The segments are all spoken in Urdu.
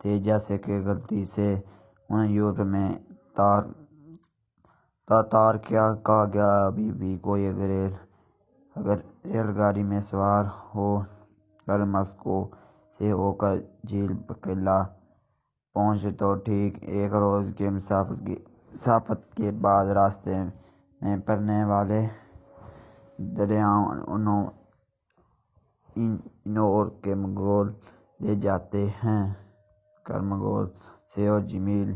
تھے، جیسے کہ غلطی سے انہیں یورپ میں تار کیا کہا گیا۔ ابھی بھی کوئی اگر ریل گاڑی میں سوار ہو کر مسکو سے ہو کر جھیل بکیلا پہنچے تو ٹھیک ایک روز کے مسافت کے بعد راستے میں پڑنے والے دریاؤں انور کے منگول لے جاتے ہیں۔ کر منگول سے ہو جمیل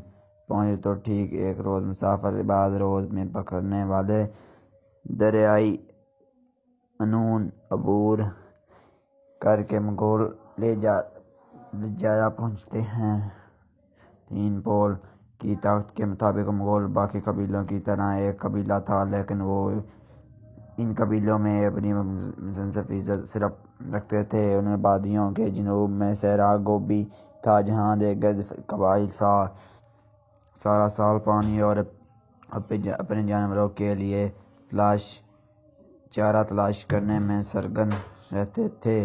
پہنچے تو ٹھیک ایک روز مسافت کے بعد روز میں پکڑنے والے دریائے انون عبور کر کے منگول لے جایا پہنچتے ہیں۔ 3 پول کی طاقت کے مطابق منگول باقی قبیلوں کی طرح ایک قبیلہ تھا، لیکن وہ ان قبیلوں میں اپنی خصوصیت صرف رکھتے تھے۔ ان وادیوں کے جنوب میں صحرا گوبی تھا، جہاں دیگر قبائل سارا سال پانی اور اپنے جانوروں کے لیے چارہ تلاش کرنے میں سرگرم رہتے تھے۔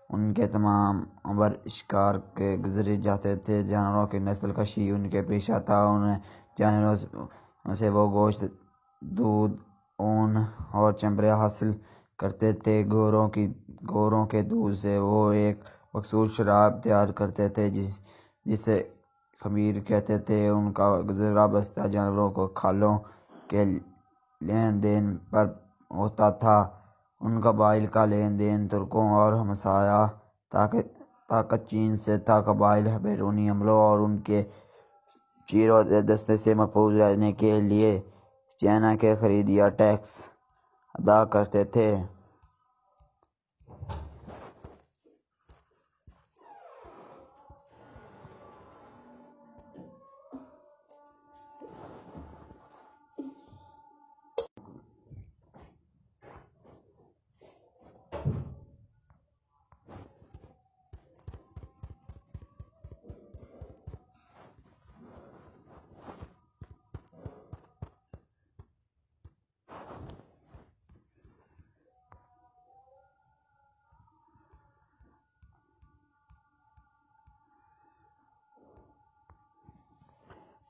ان کے تمام عمر شکار کے گزر جاتے تھے۔ جانوروں کی نسل کشی ان کا پیشہ تھا۔ ان جانوروں سے وہ گوشت، دودھ، اون اور چمڑے حاصل کرتے تھے۔ گوروں کے دودھ سے وہ ایک مخصوص شراب تیار کرتے تھے جسے خمیر کہتے تھے۔ ان کا گزرا بسہ جانوروں کی کھالوں کے لین دین پر ہوتا تھا۔ ان قبائل کا لین دین ترکوں اور ہمسایہ طاقت چین سے تھا۔ قبائل بیرونی حملوں اور ان کے چیر و دستے سے محفوظ رہنے کے لیے چائنا کے خرید یا ٹیکس ادا کرتے تھے۔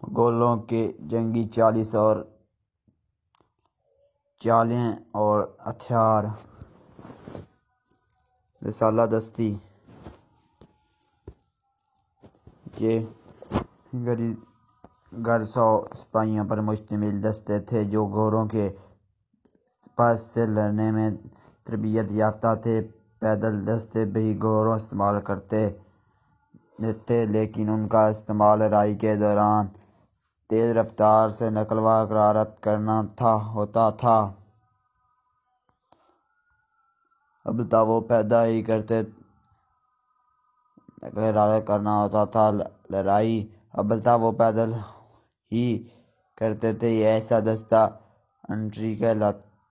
منگولوں کے جنگی چالیں اور ہتھیار۔ رسالہ دستی کے غیر 100 سپاہیوں پر مشتمل دستے تھے جو گوروں کے سپہ سے لڑنے میں تربیت یافتہ تھے۔ پیدل دستے بھی گوروں استعمال کرتے تھے، لیکن ان کا استعمال لڑائی کے دوران تیز رفتار سے نقل و حرکت کرنا ہوتا تھا۔ البتہ وہ پیدل ہی کرتے تھے۔ یہ ایسا دستہ انفنٹری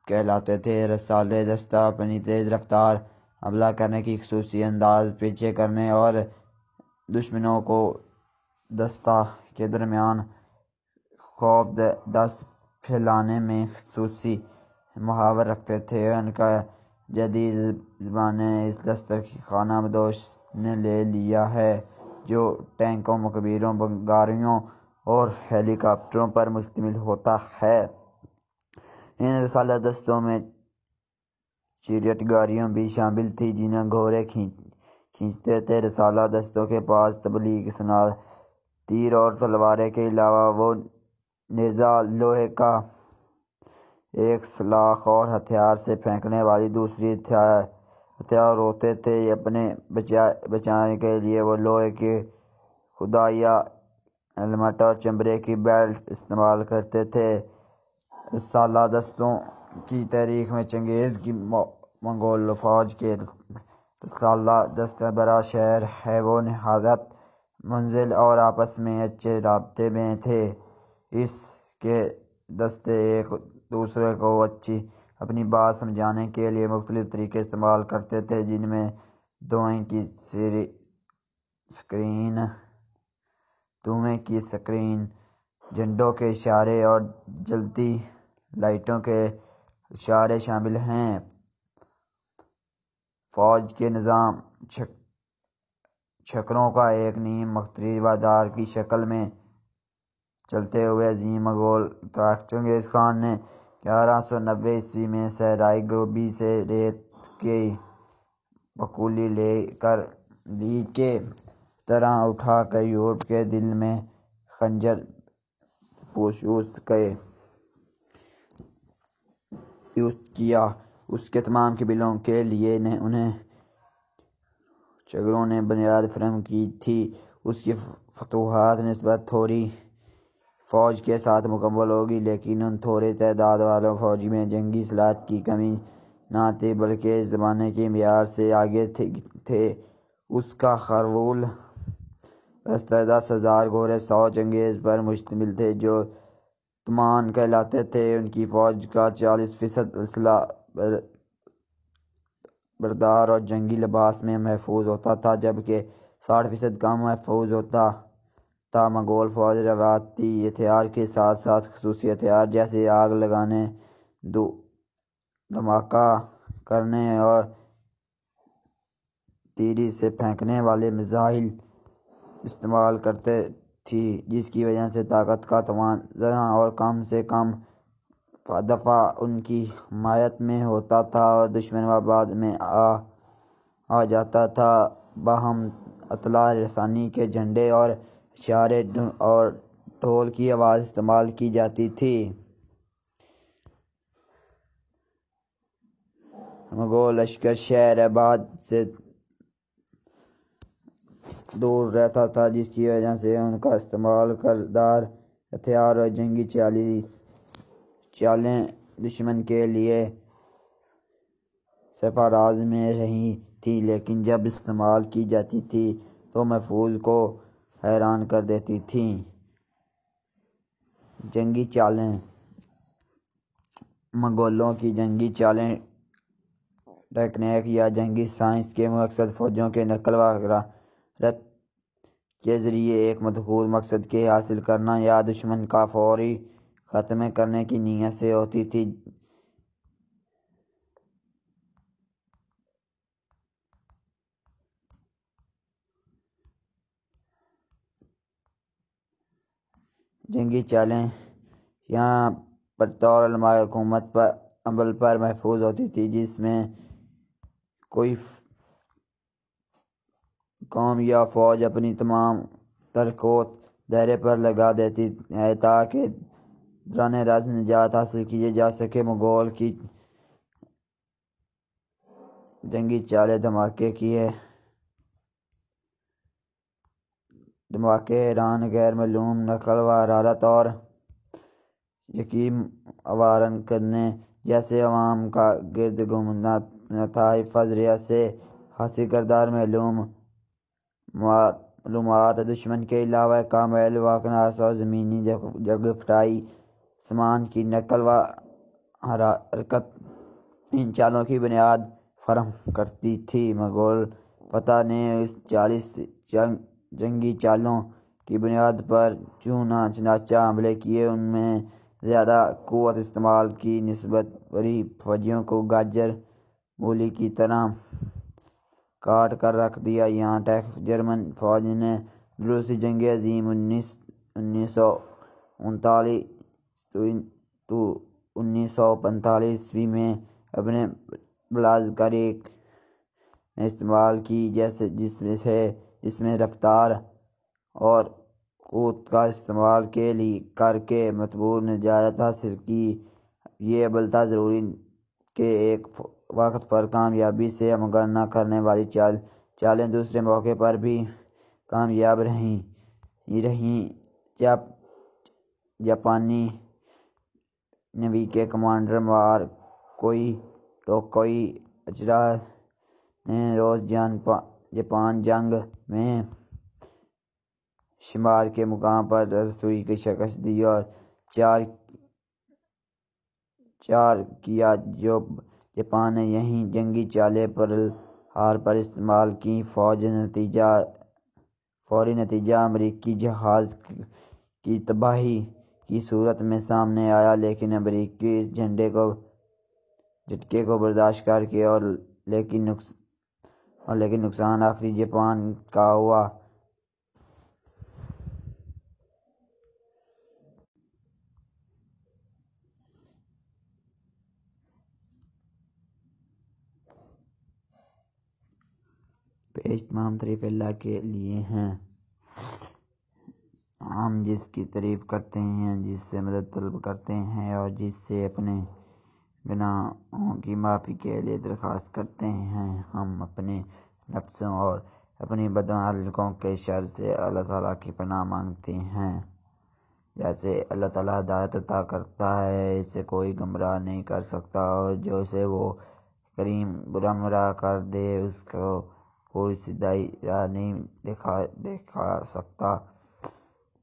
کہلاتے تھے۔ رسالے دستہ اپنی تیز رفتار، حملہ کرنے کی خصوصی انداز، پیچھے کرنے اور دشمنوں کو دستہ کے درمیان خوف دست پھیلانے میں خصوصی مہارت رکھتے تھے۔ ان کا جدید زمانے اس دستہ کی خانہ بدوش نے لے لیا ہے، جو ٹینکوں، مکبروں، گاڑیوں اور ہیلی کاپٹروں پر مشتمل ہوتا ہے۔ ان رسالہ دستوں میں چیریٹ گاڑیاں بھی شامل تھیں جنہیں گھوڑے کھینچتے تھے۔ رسالہ دستوں کے پاس تبلیغی صنعت، تیر اور تلواریں کے علاوہ وہ نیزہ، لوہے کا ایک سلاخ اور ہتھیار سے پھینکنے والی دوسری ہتھیار ہوتے تھے۔ اپنے بچانے کے لیے وہ لوہے کی خودیا، ہیلمٹ اور چمڑے کی بیلٹ استعمال کرتے تھے۔ رسالہ دستوں کی تاریخ میں چنگیز کی منگول فوج کے رسالہ دستے برا شہر ہے۔ وہ نہایت منظم اور آپس میں اچھے رابطے میں تھے۔ اس کے دستے ایک دوسرے کو اپنی بات سمجھانے کے لیے مختلف طریقے استعمال کرتے تھے، جن میں دھوئے کی سکرین، جھنڈوں کے اشارے اور جلتی لائٹوں کے اشارے شامل ہیں۔ فوج کے نظام شکلوں کا ایک نیم مختلف دار کی شکل میں چلتے ہوئے عظیم مغول طاقت چنگیز خان نے 1190 میں صحرائی گوبی سے ریت کی بکولی لے کر بیج کے طرح اٹھا کر یورپ کے دل میں خنجر پوشوست کیا۔ اس کے تمام قبیلوں کے لیے انہیں چگروں نے بنیاد فراہم کی تھی۔ اس کی فتوحات نسبت تھوڑی فوج کے ساتھ مکمل ہوگی، لیکن ان تھوڑی تعداد والوں فوج میں جنگی صلاحیت کی کمی نہ تھی، بلکہ اس زمانے کے معیار سے آگے تھے۔ اس کا خرول بستر 10,000 گھوڑے 100 چنگیز پر مشتمل تھے جو تمان کہلاتے تھے۔ ان کی فوج کا 40% اسلحہ بردار اور جنگی لباس میں محفوظ ہوتا تھا، جبکہ 60% کم محفوظ ہوتا تھا۔ مغول فوج روایتی ہتھیار کے ساتھ ساتھ خصوصی ہتھیار جیسے آگ لگانے، دھماکہ کرنے اور تیری سے پھینکنے والے میزائل استعمال کرتی تھی، جس کی وجہ سے طاقت کا توازن اور کم سے کم دفاع ان کی حمایت میں ہوتا تھا اور دشمن آباد میں آ جاتا تھا۔ باہم اطلاع رسانی کے جھنڈے اور اشارے اور ڈھول کی آواز استعمال کی جاتی تھی۔ مغول لشکر شہر آباد سے دور رہتا تھا، جس کی وجہ سے ان کا استعمال کردار ہتھیار اور جنگی چالیں دشمن کے لیے سرفراز میں رہی تھیں، لیکن جب استعمال کی جاتی تھیں تو محفوظ کو حیران کر دیتی تھیں۔ جنگی چالیں مغولوں کی جنگی چالیں ٹیکنیک یا جنگی سائنس کے مقصد فوجوں کے نقل و حرکت کے ذریعے ایک مذکور مقصد کے حاصل کرنا یا دشمن کا فوری خاتمہ کرنے کی نیت سے ہوتی تھی۔ جنگی چالیں یہاں بطور علماء حکومت عمل پر محفوظ ہوتی تھی، جس میں کوئی قوم یا فوج اپنی تمام تر قوت دائرے پر لگا دیتی ہے تاکہ دوران راست نجات حاصل کی جا سکے۔ مغول کی جنگی چالیں دھماکے، ایران، غیر معلوم نقل و حرکت اور یقین آور کرنے جیسے عوام کا گرد گھومنا تھا۔ فضائیہ سے حاصل کردہ معلومات دشمن کے علاوہ کامل واقعات اور زمینی جغرافیائی سامان کی نقل و حرکت ان چالوں کی بنیاد فراہم کرتی تھی۔ مغول فتح نے اس 40 جنگی چالوں کی بنیاد پر چنانچہ حملے کیے۔ ان میں زیادہ قوت استعمال کی نسبت بڑی فوجوں کو گاجر مولی کی طرح کاٹ کر رکھ دیا۔ یہاں تک جرمن فوج نے روسی جنگ عظیم 1945 میں اپنے بلشکریک میں استعمال کی، جس میں رفتار اور قوت کا استعمال کر کے مطلوب نتائج حاصل کی۔ یہ ابتدا ضروری کہ ایک وقت پر کامیابی سے مقابلہ کرنے والی چالیں دوسرے موقع پر بھی کامیاب رہیں۔ جاپانی نیوی کے کمانڈر ماروکی توکوئچی نے روس جاپان جنگ میں شمال کے مقام پر رسوئی کی شکست دی اور چار کیا جو جاپان نے یہی جنگی چالیں پرل ہاربر استعمال کی۔ فوری نتیجہ امریکی جہاز کی تباہی کی صورت میں سامنے آیا، لیکن امریکی اس جھٹکے کو برداشت کر کے اور لیکن اور لیکن نقصان آخری جاپان کا ہوا۔ پیش تمام تعریف اللہ کے لیے ہیں، ہم جس کی تعریف کرتے ہیں، جس سے مدد طلب کرتے ہیں اور جس سے اپنے گناہوں کی معافی کے لیے درخواست کرتے ہیں۔ ہم اپنے نفسوں اور اپنی بدعملوں کے شر سے اللہ تعالیٰ کی پناہ مانگتے ہیں۔ جیسے اللہ تعالیٰ ہدایت عطا کرتا ہے، اسے کوئی گمراہ نہیں کر سکتا، اور جو اسے وہ کریم گمراہ کر دے اس کو کوئی سیدھی راہ نہیں دکھا سکتا۔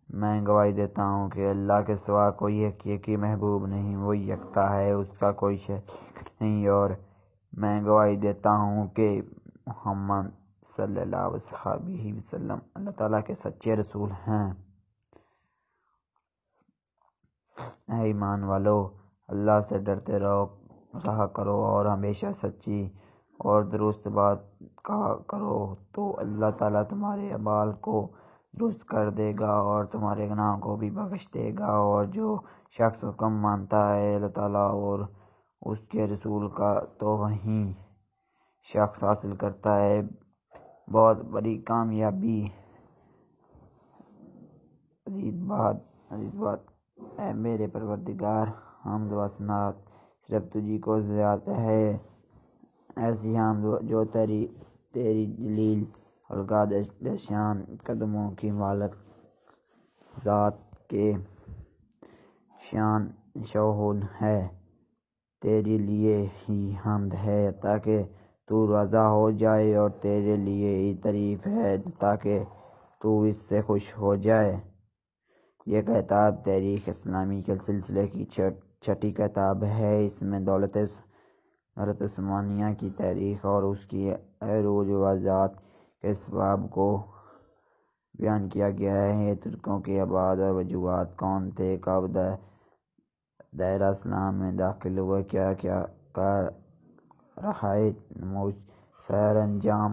میں گواہی دیتا ہوں کہ اللہ کے سوا کوئی حقیقی محبوب نہیں، وہ یکتا ہے، اس کا کوئی شریک نہیں، اور میں گواہی دیتا ہوں کہ محمد صلی اللہ علیہ وسلم اللہ تعالیٰ کے سچے رسول ہیں۔ اے ایمان والو، اللہ سے ڈرتے رہا کرو اور ہمیشہ سچی اور درست بات کہا کرو، تو اللہ تعالیٰ تمہارے اعمال کو درست کر دے گا اور تمہارے گناہوں کو بھی بخش دے گا۔ اور جو شخص حکم مانتا ہے اللہ تعالیٰ اور اس کے رسول کا تو وہی شخص حاصل کرتا ہے بہت بڑی کامیابی۔ عزیز بات، اے میرے پروردگار، حمد و ثنا صرف تجھی کو ذات ہے، ایسی حمد جو تیری جلیل اور قادر شان قدموں کی مالک ذات کے شان شہود ہے۔ تیرے لیے ہی حمد ہے تاکہ تو راضی ہو جائے، اور تیرے لیے ہی تعریف ہے تاکہ تو اس سے خوش ہو جائے۔ یہ کتاب تاریخ اسلامی کے سلسلے کی چھٹی کتاب ہے۔ اس میں دولت عثمانیہ کی تاریخ اور اس کی عروج و ذات کے اسباب کو بیان کیا گیا ہے۔ ترکوں کے آباد اور وجوہات، کون تھے، کب دائرہ اسلام میں داخل ہوئے، کیا کیا رہائے نموش سر انجام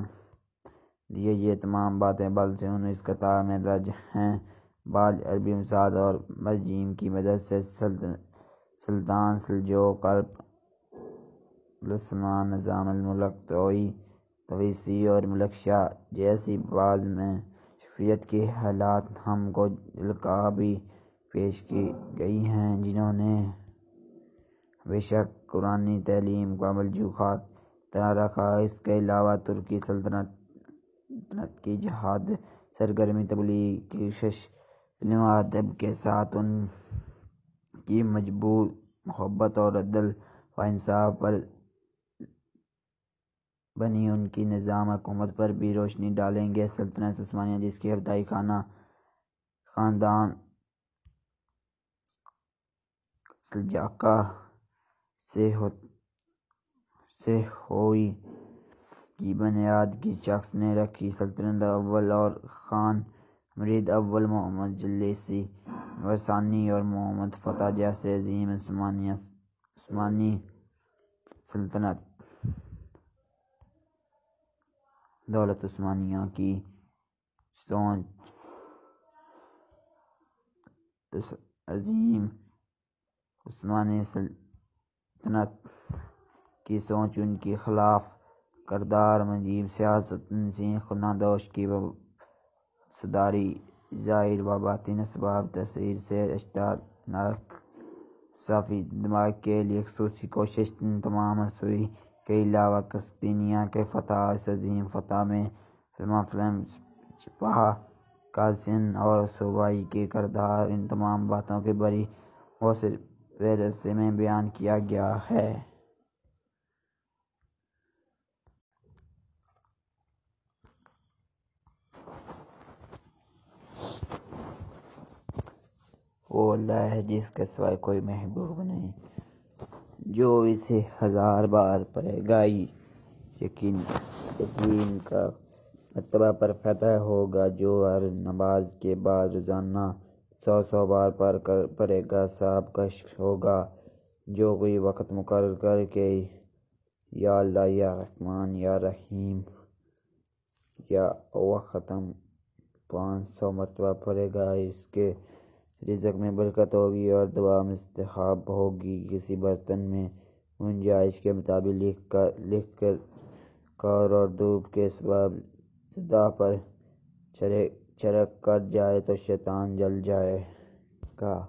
دیے، یہ تمام باتیں بل سے 19 کتاب میں درج ہیں۔ بعض عربی مساعد اور مترجم کی مدد سے سلطان سلجوق العثمان، نظام الملک توسی اور ملک شاہ جیسی بعض میں شخصیت کی حالات ہم کو القاب بھی پیش کی گئی ہیں، جنہوں نے ہمیشہ قرآنی تعلیم کا مرجو خاطر رکھا۔ اس کے علاوہ ترکی سلطنت کی جہاد سرگرمی، تبلیغ کی کوشش، علم و ادب کے ساتھ ان کی مجموعی محبت اور عدل و انصاف پر بنی ان کی نظام حکومت پر بھی روشنی ڈالیں گے۔ سلطنت عثمانیہ، جس کی ابتدائی خاندان سلجوقیہ سے ہوئی کی بنیاد کس شخص نے رکھی؟ سلطنت اول اور خان مرید اول، محمد جلیسی و ثانی اور محمد فتح جیسے عظیم عثمانی سلطنت۔ دولت عثمانیہ کی سوچ، عظیم عثمانی سلطنت کی سوچ، ان کی خلاف کردار، مجیب سیاست، انسی خنادوش کی صداری ظاہر و باطن اسباب تاثیر سے اشتراک صافی دماغ کے لیے خصوصی کوشش، ان تمام اصول کے علاوہ قسطنطنیہ کے فتح، اس عظیم فتح میں فلم سپاہ قاسم اور صوبائی کے کردار، ان تمام باتوں کے بڑی مؤثر فہرست میں بیان کیا گیا ہے۔ وہ اللہ ہے جس کے سوائے کوئی محبوب نہیں، جو اسے 1000 بار پڑھے گا یقین کا مرتبہ پر فتح ہوگا، جو ہر نماز کے بعد روزانہ 100 بار پڑھے گا ثواب کش ہوگا، جو کوئی وقت مقرر کر کے یا اللہ یا رحمان یا رحیم یا ختم 500 مرتبہ پڑھے گا، اس کے رزق میں برکت ہوگی اور دعا مستجاب ہوگی۔ کسی برتن میں گنجائش کے مطابق لکھ کر اور دھوپ کے سبب زدہ پر چھڑک کر جائے تو شیطان جل جائے گا۔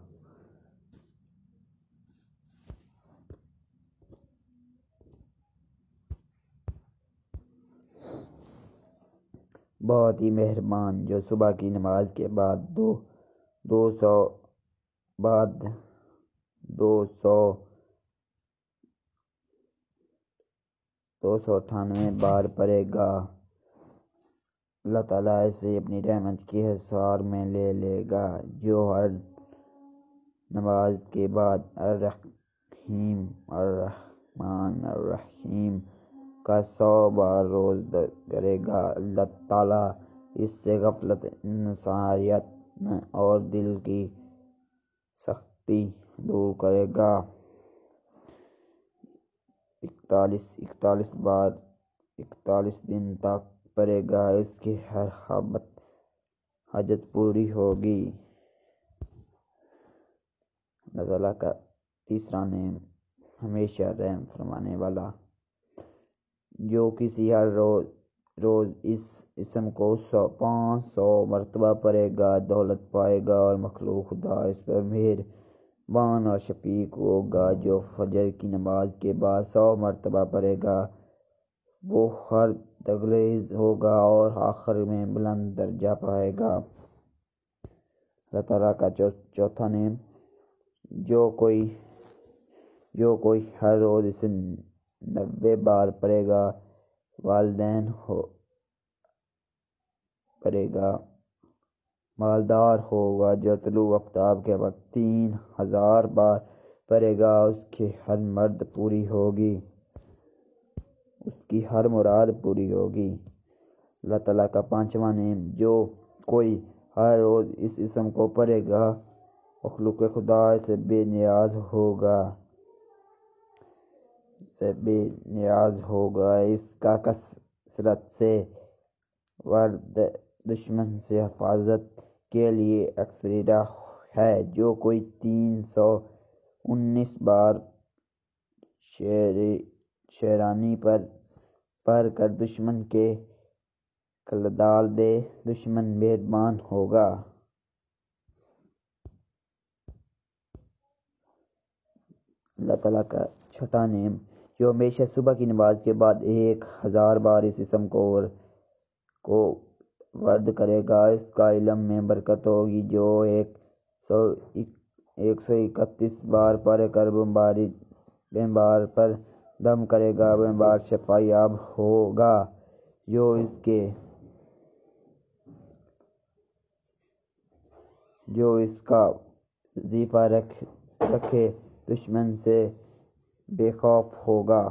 بہت ہی مہربان جو صبح کی نماز کے بعد 298 بار پڑھے گا، اللہ تعالیٰ اسے اپنی رحمت کی حصار میں لے لے گا۔ جو ہر نماز کے بعد الرحیم الرحمن الرحیم کا 100 بار روز کرے گا، اللہ تعالیٰ اس سے غفلت، انسانیت اور دل کی سختی دور کرے گا۔ 41 دن تک پڑھے گا، اس کی ہر حاجت پوری ہوگی۔ اللہ تعالیٰ کا تیسرا نام ہمیشہ رحم فرمانے والا۔ جو کسی ہر روز اس اسم کو 500 مرتبہ پڑھے گا، دولت پائے گا اور مخلوق خدا اس پر مہربان اور شفیق ہوگا۔ جو فجر کی نماز کے بعد 100 مرتبہ پڑھے گا، وہ ہر درگزر ہوگا اور آخر میں بلند درجہ پائے گا۔ اللہ تعالیٰ کا چوتھا نام، جو کوئی ہر روز اسے 90 بار پڑھے گا، مالدار ہوگا۔ جو طلوع آفتاب کے وقت 3000 بار پڑھے گا، اس کی ہر مراد پوری ہوگی۔ اللہ تعالیٰ کا پانچواں نام، جو کوئی ہر روز اس اسم کو پڑھے گا، مخلوق خدا سے بے نیاز ہوگا۔ اس کا کثرت سے ورد دشمن سے حفاظت کے لیے اکثریہ ہے۔ جو کوئی 319 بار شیرانی پڑھ کر دشمن کے کل ڈال دے، دشمن مہربان ہوگا۔ اللہ تعالیٰ کا چھٹا نام، جو ہمیشہ صبح کی نماز کے بعد 1000 بار اس اسم کو ورد کرے گا، اس کا علم میں برکت ہوگی۔ جو 131 بار پڑھ کر بیمار پر دم کرے گا، بیمار شفا یاب ہوگا۔ جو اس کا وظیفہ رکھے، دشمن سے بے خوف ہوگا۔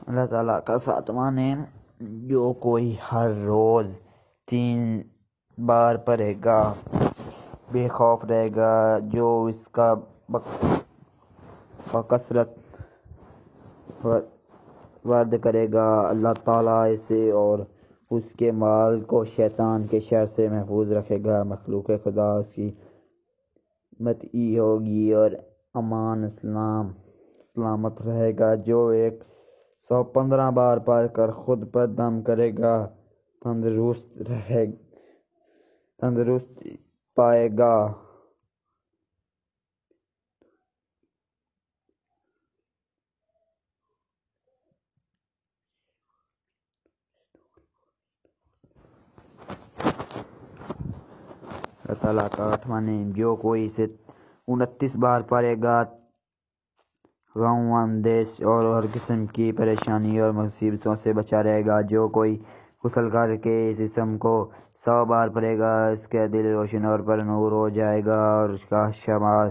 اللہ تعالیٰ کا ساتواں نام، جو کوئی ہر روز 3 بار پڑھے گا، بے خوف رہے گا۔ جو اس کا بکثرت ورد کرے گا، اللہ تعالیٰ اسے اور اس کے مال کو شیطان کے شر سے محفوظ رکھے گا۔ مخلوق خدا اس کی مطیع ہوگی اور امان سلامت رہے گا۔ جو 115 بار پڑھ کر خود پر دم کرے گا، تندرست پائے گا۔ اللہ تعالیٰ کا 8واں نام، جو کوئی اسے 29 بار پڑھے گا، غم اندیش اور ہر قسم کی پریشانی اور مصیبتوں سے بچا رہے گا۔ جو کوئی غسل کر کے اس اسم کو 100 بار پڑھے گا، اس کا دل روشن اور پر نور ہو جائے گا اور اس کا شمار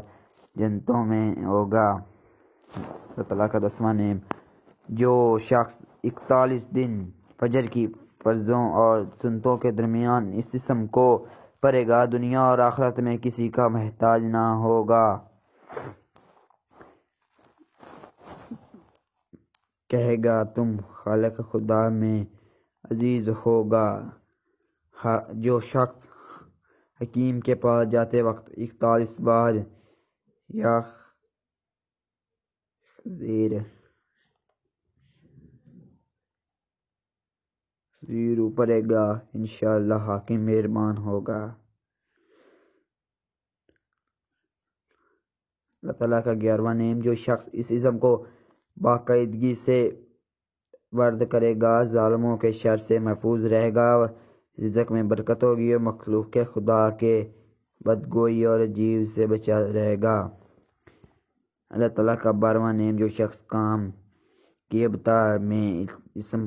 جنتوں میں ہوگا۔ اللہ تعالیٰ کا 10واں نام، جو شخص 41 دن فجر کی فرضوں اور سنتوں کے درمیان اس اسم کو پڑھے گا دنیا اور آخرت میں کسی کا محتاج نہ ہوگا۔ کہے گا تم خالق خدا میں عزیز ہوگا۔ جو شخص حکیم کے پاس جاتے وقت 41 بار یا زیرو پڑھے گا انشاءاللہ حکیم مہربان ہوگا۔ اللہ تعالیٰ کا 11واں نیم، جو شخص اس اسم کو باقاعدگی سے ورد کرے گا ظالموں کے شر سے محفوظ رہے گا، رزق میں برکت ہوگی اور مخلوق خدا کے بدگوئی اور عجیب سے بچا رہے گا۔ اللہ تعالیٰ کا 12واں نیم، جو شخص کام کی ابتدا میں اسم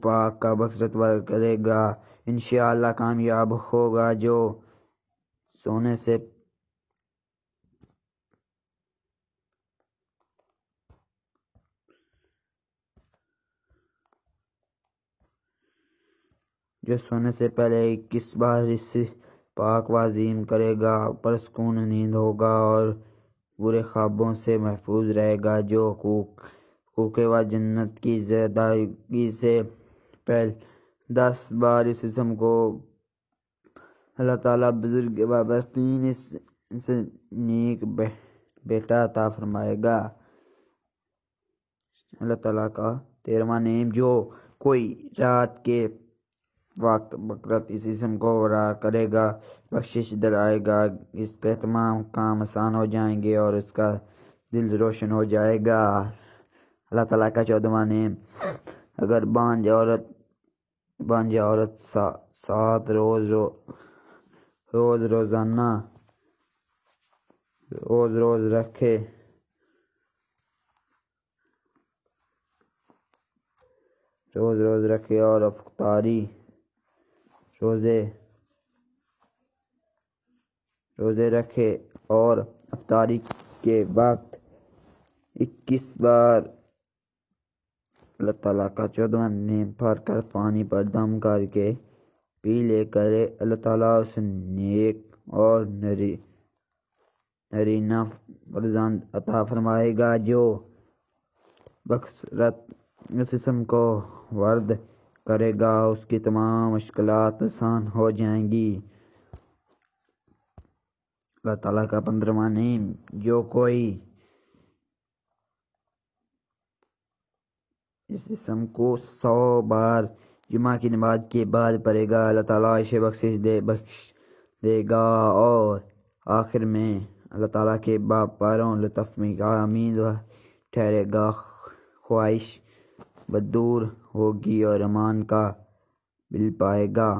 پاک کا بکثرت ورد کرے گا انشاءاللہ کامیاب ہوگا۔ جو سونے سے پہلے 21 بار اس پاک و عظیم کرے گا پرسکون نیند ہوگا اور برے خوابوں سے محفوظ رہے گا۔ جو حقوق و جنت کی زیادگی سے پہلے 10 بار اس اسم کو اللہ تعالیٰ بزرگ و بہترین سے نیک بیٹا عطا فرمائے گا۔ اللہ تعالیٰ کا 13واں نیم، جو کوئی رات کے وقت بکرت اس اسم کو ورا کرے گا بخشش دلائے گا، اس کے تمام کام آسان ہو جائیں گے اور اس کا دل روشن ہو جائے گا۔ اللہ تعالیٰ کا 14واں نیم، اگر بانجھ عورت 7 روزانہ رکھے اور روزے رکھے اور افطاری کے وقت 21 بار اللہ تعالیٰ کا 14واں نیم پڑھ کر پانی پر دم کر کے پی لے کرے، اللہ تعالیٰ اسے نیک اور نرینہ فرزند عطا فرمائے گا۔ جو بکثرت اس اسم کو ورد کرے گا اس کی تمام مشکلات آسان ہو جائیں گی۔ اللہ تعالیٰ کا 15واں نیم، جو کوئی اس اسم کو 100 بار جمعہ کی نماز کے بعد پڑھے گا اللہ تعالیٰ اسے بخش دے گا اور آخر میں اللہ تعالیٰ کے باپاروں لطف میں امید ٹھہرے گا، خواہش بدور ہوگی اور امان کا بل پائے گا۔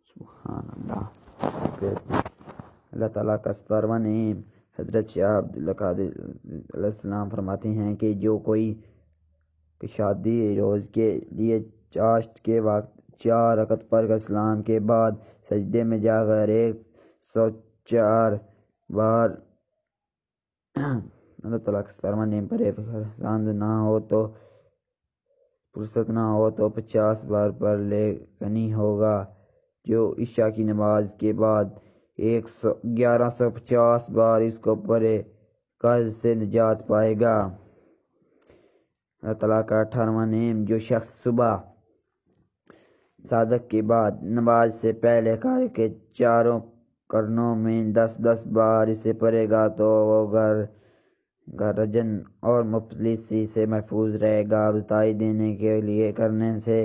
سبحان اللہ۔ اللہ تعالیٰ کا 17واں نیم، حضرت شاہ عبداللہ قادری علیہ السلام فرماتے ہیں کہ جو کوئی کشادی روز کے لیے چاشت کے وقت 4 رکعت پڑھ کر اسلام کے بعد سجدے میں جا کر 104 بار اللہ تعالیٰ کا 17واں نیم پڑھے، فرصت نہ ہو تو 50 بار پڑھ لے غنی ہوگا۔ جو عشاء کی نماز کے بعد 1150 بار اس کو پڑھے قرض سے نجات پائے گا۔ اللہ تعالیٰ کا 18واں نیم، جو شخص صبح صادق کے بعد نماز سے پہلے کار کے چاروں کرنوں میں 10 بار اسے پڑھے گا تو وہ رجن اور مفلسی سے محفوظ رہے گا۔ بتائی دینے کے لیے کرنے سے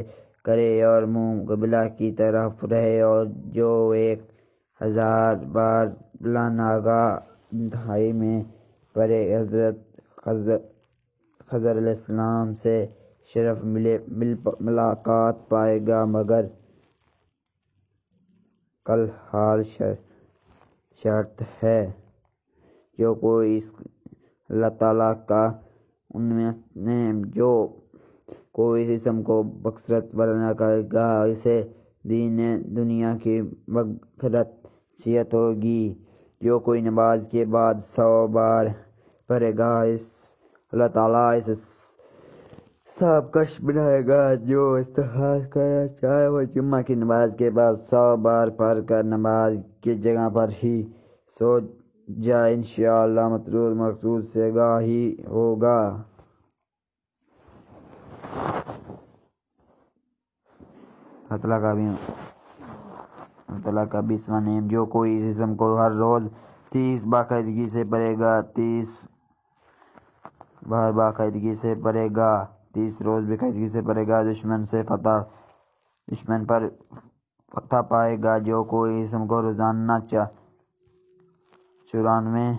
کرے اور منہ قبلہ کی طرف رہے، اور جو 1000 بار بلا ناگاہ انتہائی میں پڑھے حضرت خضر علیہ السلام سے شرف ملاقات پائے گا، مگر کل حال شرط ہے جو کوئی اس اللہ تعالیٰ کا 19 نیم، جو کوئی اس اسم کو بکثرت ورنہ کرے گا اسے دنیا کی مغفرت نصیحت ہوگی۔ جو کوئی نماز کے بعد 100 بار پڑھے گا اللہ تعالیٰ اسے صاحب کش بنائے گا۔ جو استخار کرنا چاہے وہ جمعہ کی نماز کے بعد 100 بار پڑھ کر نماز کی جگہ پر ہی سو جائے، انشاءاللہ مطلوب مقصود سے گاہی ہوگا۔ اللہ تعالیٰ کا 20واں نیم، جو کوئی اس اسم کو ہر روز 30 باقاعدگی سے پڑھے گا، 30 بار باقاعدگی سے پڑھے گا، 30 روز باقاعدگی سے پڑھے گا، دشمن پر فتح پائے گا۔ جو کوئی اسم کو روزانہ 94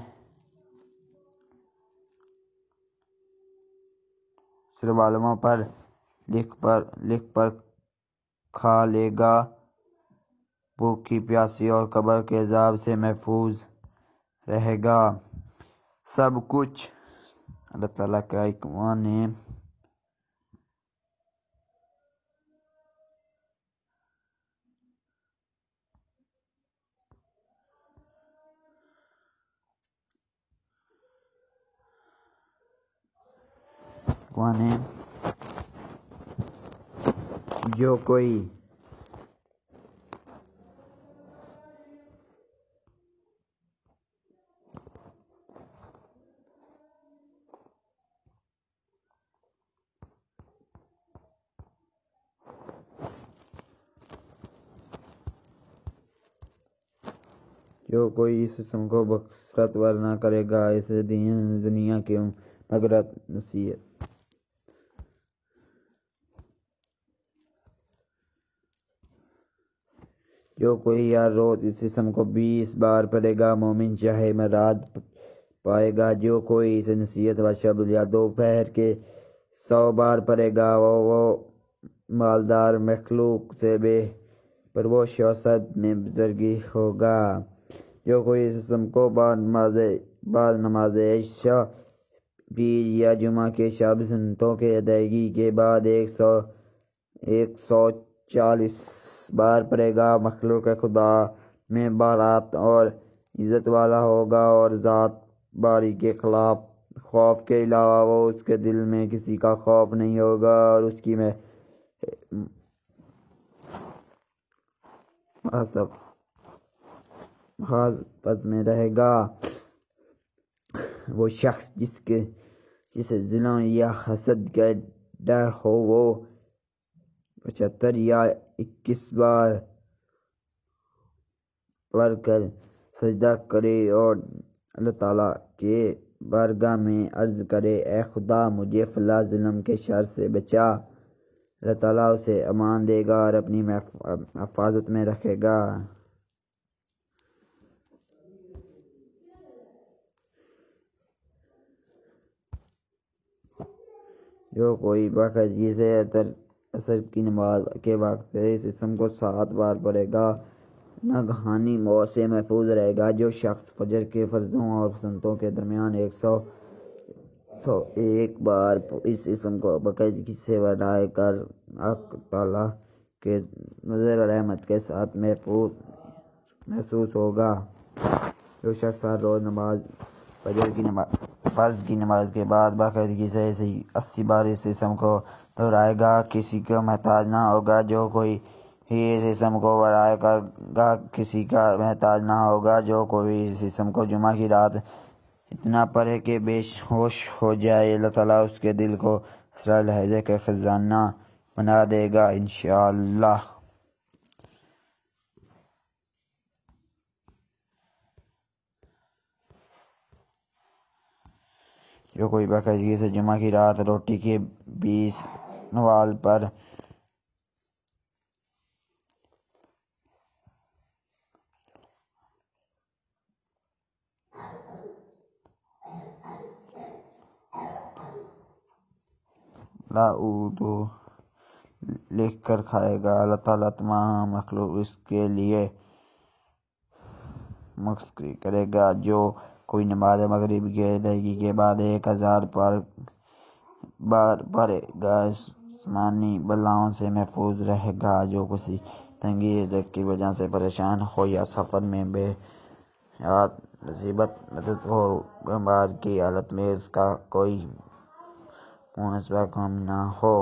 سربالوں پر لکھ پر کھا لے گا، بھوکی پیاسی اور قبر کے عذاب سے محفوظ رہے گا۔ سب کچھ اللہ تعالیٰ کا 21واں نیم، جو کوئی اس اسم کو بکثرت ورنہ کرے گا اسے دنیا کی مغفرت نصیحت۔ جو کوئی ہر روز اس اسم کو 20 بار پڑھے گا مومن چاہے مراد پائے گا۔ جو کوئی اسے نصیحت و شب یا دوپہر کے 100 بار پڑھے گا وہ مالدار مخلوق سے بے پرواز و صد میں بزرگی ہوگا۔ جو کوئی اس اسم کو بعد نماز عشاء پیر یا جمعہ کے شب سنتوں کے ادائیگی کے بعد 140 بار پڑھے گا مخلوق خدا میں برات اور عزت والا ہوگا، اور ذات باری کے خلاف خوف کے علاوہ وہ اس کے دل میں کسی کا خوف نہیں ہوگا، اور اس کی محافظت میں رہے گا۔ وہ شخص جسے ظلم یا حسد کا ڈر ہو وہ 75 یا 21 بار پڑھ کر سجدہ کرے اور اللہ تعالیٰ کے بارگاہ میں عرض کرے، اے خدا مجھے فلاں ظلم کے شر سے بچا۔ اللہ تعالیٰ اسے امان دے گا اور اپنی حفاظت میں رکھے گا۔ جو کوئی باقاعدگی سے عصر کی نماز کے وقت اس اسم کو 7 بار پڑھے گا ناگہانی موت سے محفوظ رہے گا۔ جو شخص فجر کے فرضوں اور سنتوں کے درمیان 101 بار اس اسم کو باقاعدگی سے پڑھے گا حق تعالیٰ کے نظر و رحمت کے ساتھ محسوس ہوگا۔ جو شخص ہر روز فرض کی نماز کے بعد باقاعدگی سے 80 بار اس اسم کو دہرائے گا کسی کا محتاج نہ ہوگا۔ جو کوئی اس اسم کو پڑھائے گا کسی کا محتاج نہ ہوگا۔ جو کوئی اس اسم کو جمعہ کی رات اتنا پڑھے کہ بے ہوش ہو جائے اللہ تعالیٰ اس کے دل کو اسرار لہجے کا خزانہ بنا دے گا انشاءاللہ۔ جو کوئی باقاعدگی سے جمعہ کی رات روٹی کے 20 نوال پر لاؤدو لکھ کر کھائے گا اللہ تعالیٰ تمام مخلوق اس کے لیے مسخری کرے گا۔ جو کوئی نماز مغرب کی ادائیگی کے بعد 1000 بار پڑھے گا آسمانی بلاؤں سے محفوظ رہے گا۔ جو کسی تنگی رزق کی وجہ سے پریشان ہو یا سفر میں بے حیات مصیبت مدد ہو، بیمار کی حالت میں اس کا کوئی مناسبہ کام نہ ہو۔